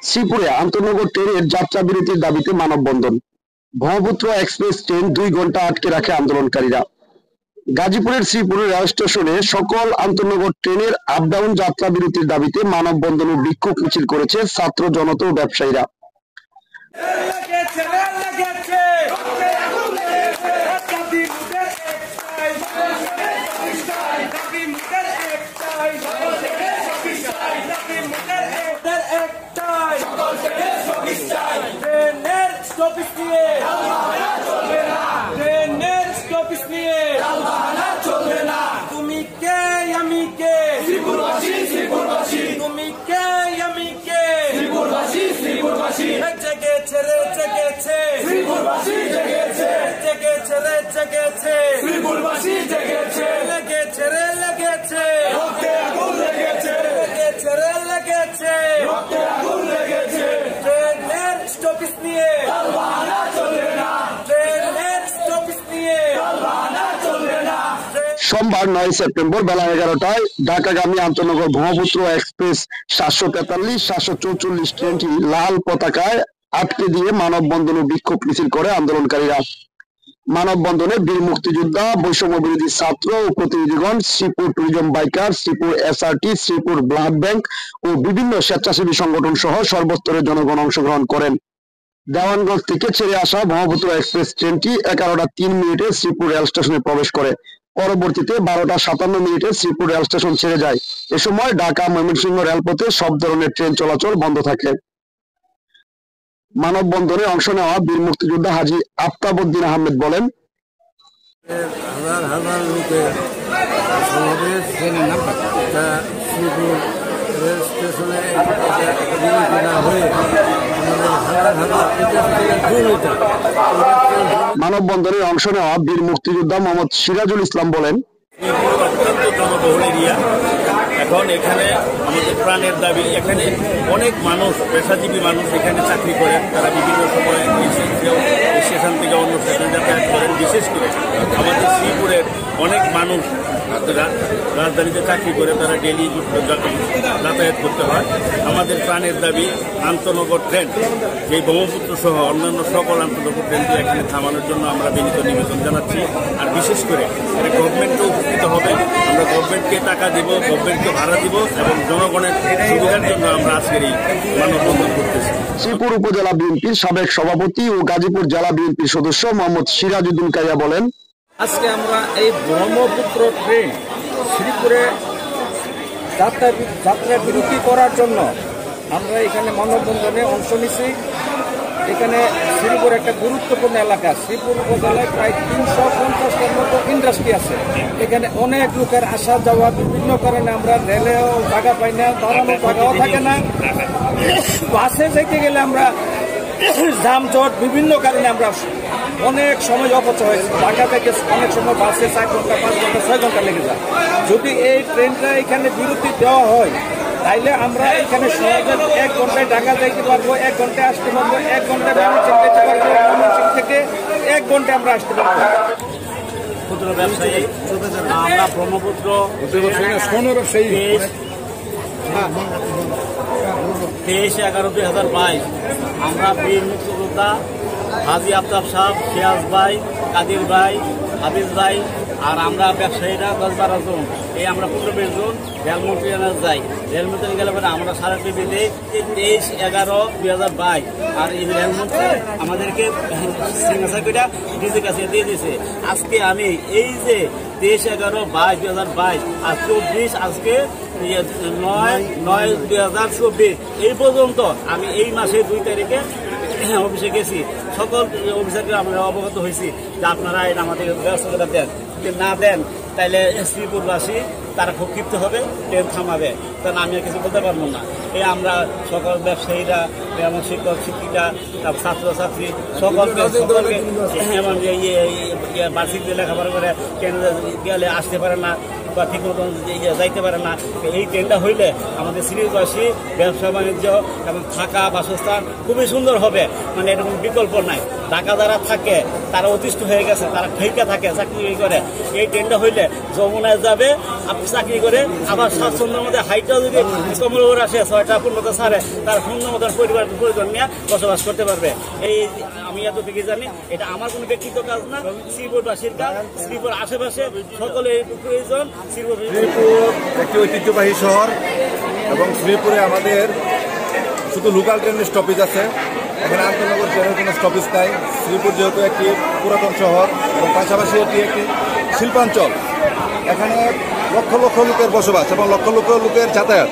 শ্রীপুরে আন্তনগর ট্রেনের যাত্রা বিরতির দাবিতে মানববন্ধন। ব্রহ্মপুত্র এক্সপ্রেস ট্রেন 2 ঘন্টা আটকে রাখে আন্দোলনকারীরা। গাজীপুরের শ্রীপুর রেল স্টেশনে সকল আন্তনগর ট্রেনের আপ ডাউন যাত্রা বিরতির দাবিতে মানববন্ধন ও বিক্ষোভ মিছিল করেছে ছাত্র জনতা ও ব্যবসায়ীরা। তুমি কে আমি কে শ্রীপুরবাসী শ্রীপুরবাসী তুমি কে আমি কে শ্রীপুরবাসী শ্রীপুরবাসী জেগেছে রে জেগেছে শ্রীপুরবাসী জেগেছে জেগেছে রে জেগেছে শ্রীপুরবাসী জেগেছে লেগেছে রে লেগেছে রক্তে আগুন লেগেছে লেগেছে রে লেগেছে রক্তে আগুন লেগেছে ট্রেনের স্টপেজ নিয়ে বাহানা চলবে না ট্রেনের স্টপেজ নিয়ে বাহানা চলবে না। সোমবার 9 সেপ্টেম্বর বেলা 11টায় ঢাকাগামী আন্তনগর ব্রহ্মপুত্র এক্সপ্রেস 743-744 ট্রেনটি লাল পতাকায় আটকে দিয়ে মানববন্ধন ও বিক্ষোভ মিছিল করে আন্দোলনকারীরা। মানববন্ধনে বীর মুক্তিযোদ্ধা, বৈষম্য বিরোধী ছাত্র ও প্রতিনিধিগণ, Sreepur tourism biker, Sreepur SRT, Sreepur blood bank ও বিভিন্ন স্বেচ্ছাসেবী সংগঠন সহ সর্বস্তরের জনগণ অংশগ্রহণ করেন। দেওয়ানগঞ্জ থেকে ছেড়ে আসা ব্রহ্মপুত্র এক্সপ্রেস ট্রেনটি 11টা 3 মিনিটে শ্রীপুর রেল স্টেশনে প্রবেশ করে। পরবর্তীতে 12টা 57 মিনিটে শ্রীপুর রেল স্টেশন ছেড়ে যায়। এ সময় ঢাকা ময়মনসিংহ রেলপথে সব ধরনের ট্রেন চলাচল বন্ধ থাকে। মানববন্ধনে অংশ নেওয়া বীর মুক্তিযোদ্ধা হাজী আফতাবউদ্দিন আহমেদ বলেন, হাজার হাজার লোকের সমাবেশ শ্রীপুর রেল স্টেশনে হয়ে মানববন্ধনে অংশ নেওয়া বীর মুক্তিযোদ্ধা মোহাম্মদ সিরাজুল ইসলাম বলেন, অত্যন্ত জনবহুল এরিয়া। এখন এখানে আমাদের প্রাণের দাবি, এখানে অনেক মানুষ, পেশাজীবী মানুষ এখানে চাকরি করেন, তারা বিভিন্ন সময় স্টেশন থেকে অন্য স্টেশনে যাতায়াত করেন। বিশেষ করে আমাদের শ্রীপুরের অনেক মানুষ রাজধানীতে চাকরি করে, তারা ডেলি যাতায়াত করতে হয়। আমাদের প্রাণের দাবি আন্তনগর ট্রেন, এই ব্রহ্মপুত্র সহ অন্যান্য সকল আন্তনগর ট্রেনকে এখানে থামানোর জন্য আমরা বিনীত নিবেদন জানাচ্ছি। আর বিশেষ করে এটা গভর্নমেন্টও উপকৃত হবে। আমরা গভর্নমেন্টকে টাকা দিব, গভর্নমেন্টকে ভাড়া দিব এবং জনগণের সুবিধার জন্য আমরা আজকের এই মানববন্ধন করতেছি। শ্রীপুর উপজেলা বিএনপির সাবেক সভাপতি ও গাজীপুর জেলা বিএনপির সদস্য মোহাম্মদ সিরাজউদ্দিন কাইয়া বলেন, আজকে আমরা এই ব্রহ্মপুত্র ট্রেন শ্রীপুরে যাত্রা বিরতি করার জন্য আমরা এখানে মানববন্ধনে অংশ নিছি। এখানে শ্রীপুর একটা গুরুত্বপূর্ণ এলাকা। শ্রীপুর উপজেলায় প্রায় 350টার মতো ইন্ডাস্ট্রি আছে। এখানে অনেক লোকের আসা যাওয়া, বিভিন্ন কারণে আমরা রেলেও জায়গা পাই না, দাঁড়ানোর জায়গাও থাকে না। বাসে যেতে গেলে আমরা যানজট, বিভিন্ন কারণে আমরা অনেক সময় অপচয় হয়েছে। ঢাকা থেকে অনেক সময় বাসে 4 ঘন্টা 5 ঘন্টা 6 ঘন্টা লেগে যায়। যদি এই ট্রেনটা এখানে বিরতি দেওয়া হয় তাইলে আমরা এখানে সহজে 1 ঘন্টায় ঢাকা যাইতে পারবো, 1 ঘন্টায় আসতে পারবো, 1 ঘন্টায় ময়মনসিংহ যেতে পারবো, ময়মনসিংহ থেকে 1 ঘন্টায় আমরা আসতে পারবো। ক্ষুদ্র ব্যবসায়ী আমরা ব্রহ্মপুত্র 23/11/2022 আমরা বীর মুক্তিযোদ্ধা হাজী আফতাব সাহেব, শিয়াজ ভাই, কাদির ভাই, হাফিজ ভাই আর আমরা ব্যবসায়ীরা 10-12 জন, এই আমরা 15-20 জন রেলমন্ত্রী যাই। রেলমন্ত্রী গেলে পরে আমরা সারা পৃথিবীতে 23/11/2022 আর এই রেলমন্ত্রী আমাদেরকে সিগনেচার ডিজির কাছে দিয়ে দিয়েছে। আজকে আমি এই যে 23/11/2022 আর 24 আজকে 9/9/2024 এই পর্যন্ত আমি এই মাসের 2 তারিখে অফিসে গেছি। সকল অফিসারকে আমরা অবগত হয়েছি যে আপনারা এটা আমাদের ব্যবস্থা দেন, যদি না দেন তাহলে শ্রীপুরবাসী তারা খুব ক্ষিপ্ত হবে, ট্রেন থামাবে। কারণ আমি আর কিছু বলতে পারবো না। এই আমরা সকল ব্যবসায়ীরা, আমার শিক্ষক শিক্ষিকা, ছাত্রছাত্রী সকলকে এবং বার্ষিক লেখাপড়া করে ট্রেন গেলে আসতে পারে না, বা ঠিক মতন যাইতে পারে না। এই ট্রেনটা হইলে আমাদের শ্রীপুরবাসী ব্যবসা বাণিজ্য এবং থাকা বাসস্থান খুবই সুন্দর হবে, মানে এরকম বিকল্প নাই। ঢাকা যারা থাকে তারা অতিষ্ঠ হয়ে গেছে, তারা ঠেকে থাকে চাকরি করে। এই ট্রেনটা হইলে যমুনায় যাবে আপনি চাকরি করে, আবার স্বাচ্ছন্দ্যের মধ্যে হাইটাও যদি কমল ওর আসে 6টা 15টা ছাড়ে, তার সুন্দর মতন পরিজন নিয়ে বসবাস করতে পারবে। এই আমি এতটুকু জানি, এটা আমার কোনো ব্যক্তিগত কাজ না, শ্রীপুরবাসীর কাজ। শ্রীপুর আশেপাশে সকলে প্রয়োজন। শ্রীপুর একটি ঐতিহ্যবাহী শহর এবং শ্রীপুরে আমাদের শুধু লোকাল ট্রেনের স্টপেজ আছে, এখানে আন্তনগর ট্রেনের কোনো স্টপেজ নাই। শ্রীপুর যেহেতু একটি পুরাতন শহর এবং পাশাপাশি এটি একটি শিল্পাঞ্চল, এখানে লক্ষ লক্ষ লোকের বসবাস এবং লক্ষ লক্ষ লোকের যাতায়াত।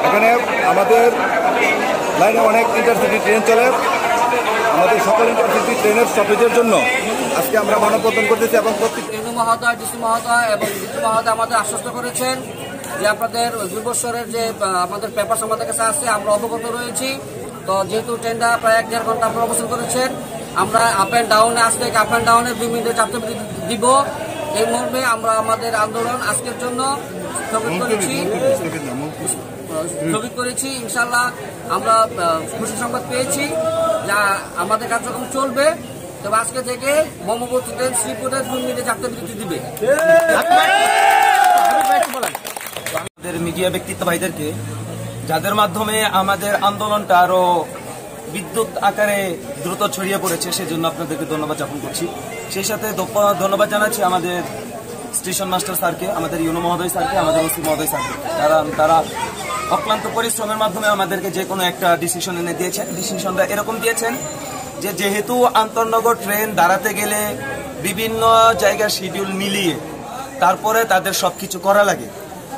এখানে আমাদের লাইনে অনেক ইন্টারসিটি ট্রেন চলে, আমাদের সকল ইন্টারসিটি ট্রেনের স্টপেজের জন্য আজকে আমরা মানববন্ধন করতেছি। এবং মহোদয়, ডিসি মহোদয় এবং ডিসি মহোদয় আমাদের আশ্বস্ত করেছেন যে আপনাদের 2 বছরের যে আমাদের পেপার আমাদের কাছে আছে, আমরা অবগত রয়েছি। তো যেহেতু ট্রেনটা প্রায় 1-1.5 ঘন্টা আপনারা অবস্থান করেছেন, আমরা আপ অ্যান্ড ডাউনে আজকে আপ অ্যান্ড ডাউনে 2 মিনিটের যাত্রাবিরতি দিব। এই মর্মে আমরা আমাদের আন্দোলন আজকের জন্য স্থগিত করেছি। ইনশাল্লাহ আমরা খুশি সংবাদ পেয়েছি যা আমাদের কার্যক্রম চলবে। তবে আজকে থেকে ব্রহ্মপুত্র ট্রেন শ্রীপুরে 2 মিনিটে যাত্রাবিরতি দিবে। আমাদের মিডিয়া ব্যক্তিত্ব ভাইদেরকে, যাদের মাধ্যমে আমাদের আন্দোলনটা আরো বিদ্যুৎ আকারে দ্রুত ছড়িয়ে পড়েছে, সেজন্য আপনাদেরকে ধন্যবাদ জ্ঞাপন করছি। সেই সাথে ধন্যবাদ জানাচ্ছি আমাদের স্টেশন মাস্টার স্যারকে, আমাদের ইউনো মহোদয় স্যারকে, আমাদের ওসি মহোদয় স্যারকে, তারা অক্লান্ত পরিশ্রমের মাধ্যমে আমাদেরকে যে কোনো একটা ডিসিশন এনে দিয়েছেন। ডিসিশনটা এরকম দিয়েছেন যে যেহেতু আন্তনগর ট্রেন দাঁড়াতে গেলে বিভিন্ন জায়গার শিডিউল মিলিয়ে তারপরে তাদের সবকিছু করা লাগে,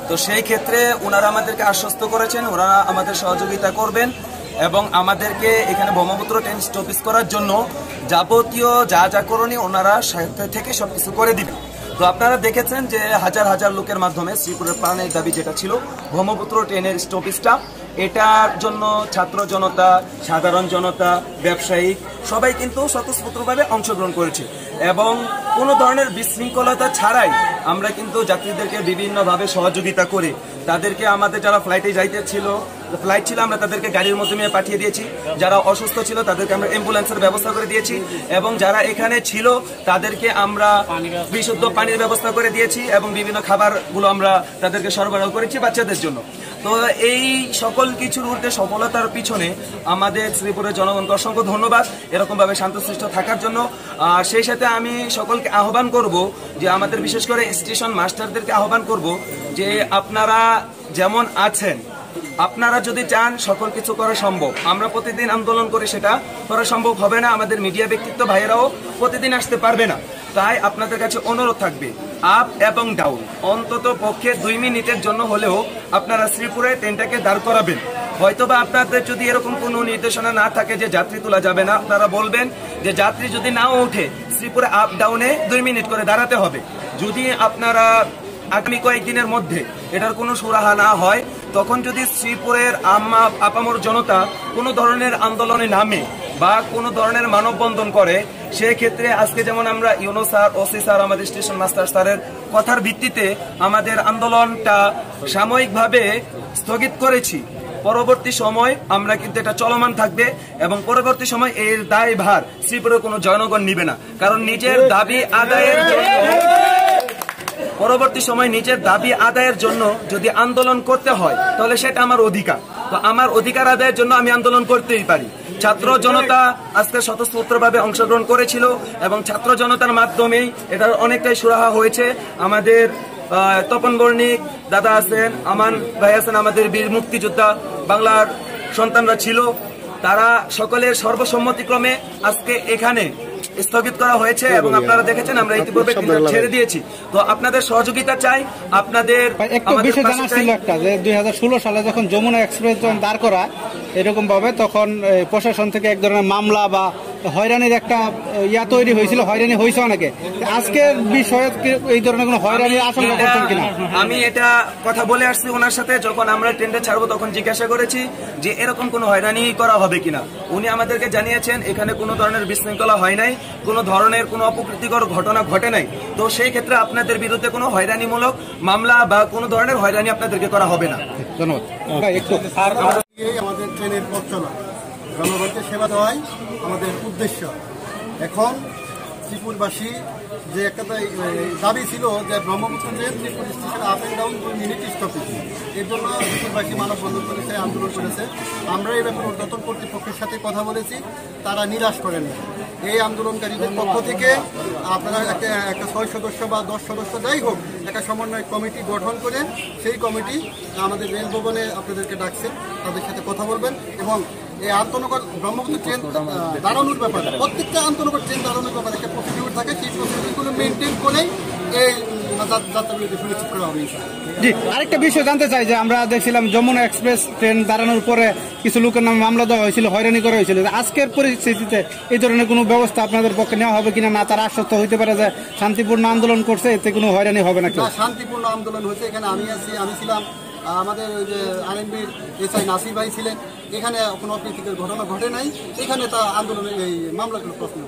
তো সেই ক্ষেত্রে ওনারা আমাদেরকে আশ্বস্ত করেছেন ওনারা আমাদের সহযোগিতা করবেন এবং আমাদেরকে এখানে ব্রহ্মপুত্র ট্রেন স্টপেজ করার জন্য যাবতীয় যা যা করণীয় ওনারা সাথে থেকে সবকিছু করে দিবেন। তো আপনারা দেখেছেন যে হাজার হাজার লোকের মাধ্যমে শ্রীপুরের প্রাণের দাবি যেটা ছিল ব্রহ্মপুত্র ট্রেনের স্টপেজটা, এটার জন্য ছাত্র জনতা, সাধারণ জনতা, ব্যবসায়ী সবাই কিন্তু স্বতঃস্ফূর্তভাবে অংশগ্রহণ করেছে এবং কোনো ধরনের বিশৃঙ্খলতা ছাড়াই আমরা কিন্তু যাত্রীদেরকে বিভিন্নভাবে সহযোগিতা করে তাদেরকে আমাদের যারা ফ্লাইটে যাইতে ছিল ফ্লাইট ছিল আমরা তাদেরকে গাড়ির মাধ্যমে পাঠিয়ে দিয়েছি, যারা অসুস্থ ছিল তাদেরকে আমরা অ্যাম্বুলেন্সের ব্যবস্থা করে দিয়েছি এবং যারা এখানে ছিল তাদেরকে আমরা বিশুদ্ধ পানির ব্যবস্থা করে দিয়েছি এবং বিভিন্ন খাবারগুলো আমরা তাদেরকে সরবরাহ করেছি বাচ্চাদের জন্য। তো এই সকল কিছুর ঊর্ধ্বে সফলতার পিছনে আমাদের শ্রীপুরের জনগণকে অসংখ্য ধন্যবাদ এরকমভাবে শান্তশিষ্ট থাকার জন্য। আর সেই সাথে আমি সকলকে আহ্বান করব যে আমাদের বিশেষ করে স্টেশন মাস্টারদেরকে আহ্বান করব যে আপনারা যেমন আছেন, আপনারা যদি চান সকল কিছু করা সম্ভব। আমরা প্রতিদিন আন্দোলন করে সেটা করা সম্ভব হবে না, আমাদের মিডিয়া ব্যক্তিত্ব ভাইয়েরাও প্রতিদিন আসতে পারবে না। তাই আপনাদের কাছে অনুরোধ থাকবে আপ এবং ডাউন অন্তত পক্ষে 2 মিনিটের জন্য হলেও আপনারা শ্রীপুরে ট্রেনটাকে দাঁড় করাবেন। হয়তোবা আপনাদের যদি এরকম কোনো নির্দেশনা না থাকে যে যাত্রী তোলা যাবে না, আপনারা বলবেন যে যাত্রী যদি নাও ওঠে শ্রীপুরে আপ ডাউনে 2 মিনিট করে দাঁড়াতে হবে। যদি আপনারা আগামী কয়েকদিনের মধ্যে এটার কোনো সুরাহা না হয়, তখন যদি শ্রীপুরের আপামর জনতা কোনো ধরনের আন্দোলনে নামে বা কোনো ধরনের মানববন্ধন করে, সেক্ষেত্রে আজকে যেমন আমরা ইউনো স্যার, ওসি স্যার, আমাদের স্টেশন মাস্টার স্যারের কথার ভিত্তিতে আমাদের আন্দোলনটা সাময়িকভাবে স্থগিত করেছি, পরবর্তী সময় আমরা কিন্তু এটা চলমান থাকবে এবং পরবর্তী সময় এর দায়ভার শ্রীপুরের কোনো জনগণ নিবে না। কারণ নিজের দাবি আদায়ের জন্য পরবর্তী সময় নিজের দাবি আদায়ের জন্য যদি আন্দোলন করতে হয় তাহলে সেটা আমার অধিকার। তো আমার অধিকার আদায়ের জন্য আমি আন্দোলন করতেই পারি। ছাত্র জনতা আজকে স্বতঃস্ফূর্তভাবে অংশগ্রহণ করেছিল এবং ছাত্র জনতার মাধ্যমেই এটার অনেকটাই সুরাহা হয়েছে। আমাদের তপন বর্ণিক দাদা আছেন, আমান ভাই আছেন, আমাদের বীর মুক্তিযোদ্ধা বাংলার সন্তানরা ছিল, তারা সকলের সর্বসম্মতিক্রমে আজকে এখানে স্থগিত করা হয়েছে এবং আপনারা দেখেছেন আমরা ইতিপূর্বে ছেড়ে দিয়েছি। তো আপনাদের সহযোগিতা চাই। আপনাদের একটু বিষয় জানা ছিল একটা যে 2016 সালে যখন যমুনা এক্সপ্রেস দাঁড় করা এরকম ভাবে, তখন প্রশাসন থেকে এক ধরনের মামলা বা হয়রানির একটা ইয়া তৈরি হয়েছিল, হয়রানি হয়েছে অনেকে। আজকের বিষয়ে এই ধরনের কোনো হয়রানির আশঙ্কা করছেন কিনা? আমি এটা কথা বলে আসছি ওনার সাথে, যখন আমরা ট্রেনটা ছাড়বো তখন জিজ্ঞাসা করেছি যে এরকম কোনো হয়রানি করা হবে কিনা। উনি আমাদেরকে জানিয়েছেন এখানে কোনো ধরনের বিশৃঙ্খলা হয় নাই, কোনো ধরনের কোনো অপ্রীতিকর ঘটনা ঘটে নাই। তো সেই ক্ষেত্রে আপনাদের বিরুদ্ধে কোনো হয়রানিমূলক মামলা বা কোনো ধরনের হয়রানি আপনাদেরকে করা হবে না। ধন্যবাদ। একটু আমাদের ট্রেনের পথ চলা, জনগণকে সেবা দেওয়াই আমাদের উদ্দেশ্য। এখন শ্রীপুরবাসী যে একটা দাবি ছিল যে Brahmaputra train Sreepur station up and down 2 minute stoppage, এর জন্য শ্রীপুরবাসী মানববন্ধন করেছে, আন্দোলন করেছে। আমরা এই ব্যাপারে ঊর্ধ্বতন কর্তৃপক্ষের সাথে কথা বলেছি, তারা নিরাশ করেন না। এই আন্দোলনকারীদের পক্ষ থেকে আপনারা একটা 6 সদস্য বা 10 সদস্য যাই হোক একটা সমন্বয় কমিটি গঠন করে সেই কমিটি আমাদের রেল ভবনে আপনাদেরকে ডাকছে, তাদের সাথে কথা বলবেন এবং এই আন্তনগর ব্রহ্মপুত্র ট্রেন দাঁড়ানোর ব্যাপারে প্রত্যেকটা আন্তনগর ট্রেন দাঁড়ানোর ব্যাপারে একটা প্রসিডিউর থাকে, সেই প্রসিডিউরগুলো মেনটেন করেই এই যাত্রাগুলোকে সুনিশ্চিত করা হবে। জি, আরেকটা বিষয় জানতে চাই যে আমরা দেখছিলাম যমুনা এক্সপ্রেস ট্রেন দাঁড়ানোর পরে কিছু লোকের নামে মামলা দেওয়া হয়েছিল, হয়রানি করা হয়েছিল। আজকের পরিস্থিতিতে এই ধরনের কোনো ব্যবস্থা আপনাদের পক্ষে নেওয়া হবে কিনা? না তারা আশ্বস্ত হইতে পারে যে শান্তিপূর্ণ আন্দোলন করছে, এতে কোনো হয়রানি হবে না? শান্তিপূর্ণ আন্দোলন হয়েছে, এখানে আমি ছিলাম, আমাদের ওই যে আরএনবির এসআই নাসির ভাই ছিলেন, এখানে কোনো অপ্রীতিকর ঘটনা ঘটে নাই, এখানে তা আন্দোলনের এই মামলাগুলো প্রশ্ন